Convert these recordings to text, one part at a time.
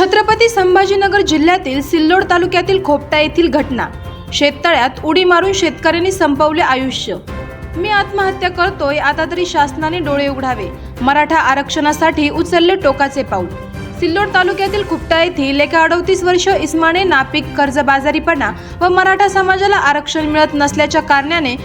छत्रपती संभाजीनगर जिल्ह्यातील सिल्लोड तालुक्यातील खोपटा येथील घटना। शेततळ्यात उडी मारून शेतकऱ्यांनी संपवले आयुष्य। मी आत्महत्या करतोय, आता तरी शासनाने डोळे उघडावे। मराठा आरक्षणासाठी उचलले टोकाचे पाऊल। सिल्लोड तालुक्यातील खोपटा येथील एका 38 वर्ष इस्माने नापीक कर्जबाजारीपणा व मराठा समाजाला आरक्षण मिळत नसल्याच्या कारणाने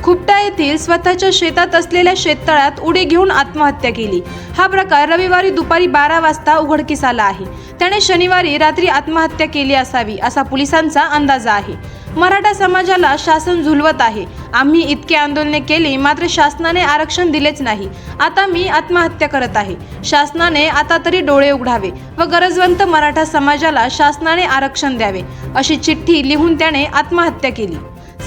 खोपटा येथील स्वतःच्या शेतात असलेल्या शेततळ्यात उडी घेऊन आत्महत्या केली। हा प्रकार रविवारी दुपारी 12 वाजता उघडकीस आला आहे। त्याने शनिवारी रात्री आत्महत्या केली असावी असा पोलिसांचा अंदाज आहे। मराठा समाजाला शासन झुलवत आहे। आम्ही इतके आंदोलने केली, मात्र शासनाने आरक्षण दिलेच नाही। आता मी आत्महत्या करत आहे। शासनाने आता तरी डोळे उघडावे व गरजवंत मराठा समाजाला शासनाने आरक्षण द्यावे, अशी चिठ्ठी लिहून त्याने आत्महत्या केली।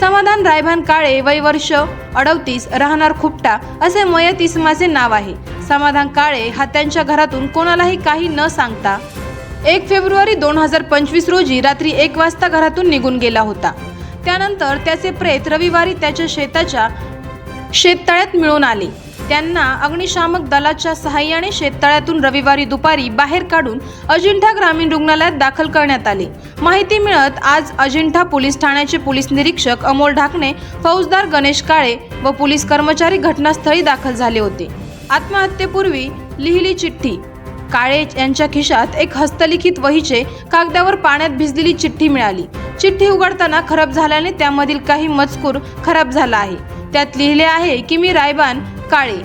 समाधान रायभान काळे, वय वर्ष 38, राहणार खोपटा असे मयत इसमाचे नाव आहे। समाधान काळे हा त्यांच्या घरातून कोणालाही काही न सांगता 1 फेब्रुवारी 2025 रोजी रात्री 1 वाजता घरातून निघून गेला होता। त्यानंतर त्याचे प्रेत रविवारी त्याच्या शेततळ्यात मिळून आले। त्यांना अग्निशामक दलाच्या सहाय्याने शेततळ्यातून रविवारी दुपारी बाहेर काढून अजिंठा ग्रामीण रुग्णालयात दाखल करण्यात आले। माहिती मिळत आज अजिंठा पोलीस ठाण्याचे पोलीस निरीक्षक अमोल ढाकणे, फौजदार गणेश काळे व पोलीस कर्मचारी घटनास्थळी दाखल झाले होते। आत्महत्येपूर्वी लिहिली चिठ्ठी। काळे यांच्या खिशात एक हस्तलिखित वहीचे कागदावर पाण्यात भिजलेली चिठ्ठी मिळाली। चिठ्ठी उघडताना खराब झाल्याने त्यामधील काही मजकूर खराब झाला आहे। त्यात लिहिले आहे की मी रायबान काळे,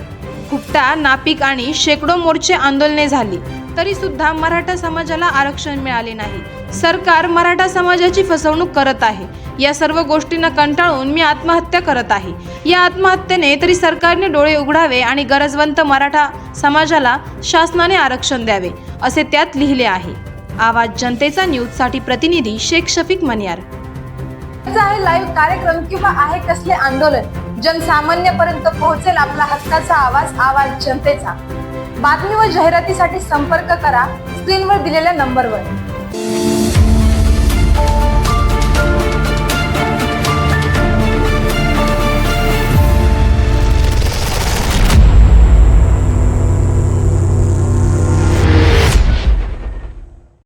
खोपटा नापीक आणि शेकडो मोर्चे आंदोलने झाली, तरी सुद्धा मराठा समाजाला आरक्षण मिळाले नाही। सरकार मराठा समाजाची फसवणूक करत आहे। या सर्व गोष्टींना कंटाळून मी आत्महत्या करत आहे। या आत्महत्येने तरी सरकारने डोळे उघडावे आणि गरजवंत मराठा समाजाला शासनाने आरक्षण द्यावे, असे त्यात लिहिले आहे। आवाज जनतेचा न्यूजसाठी प्रतिनिधी शेख शफीक मनियार। आहे लाईव्ह कार्यक्रम किंवा आहे कसले आंदोलन, जनसामान्यपर्यंत पोहोचेल आपला हक्काचा आवाज, आवाज जनतेचा। बातमी व जाहिरातीसाठी संपर्क करा स्क्रीनवर दिलेल्या नंबरवर।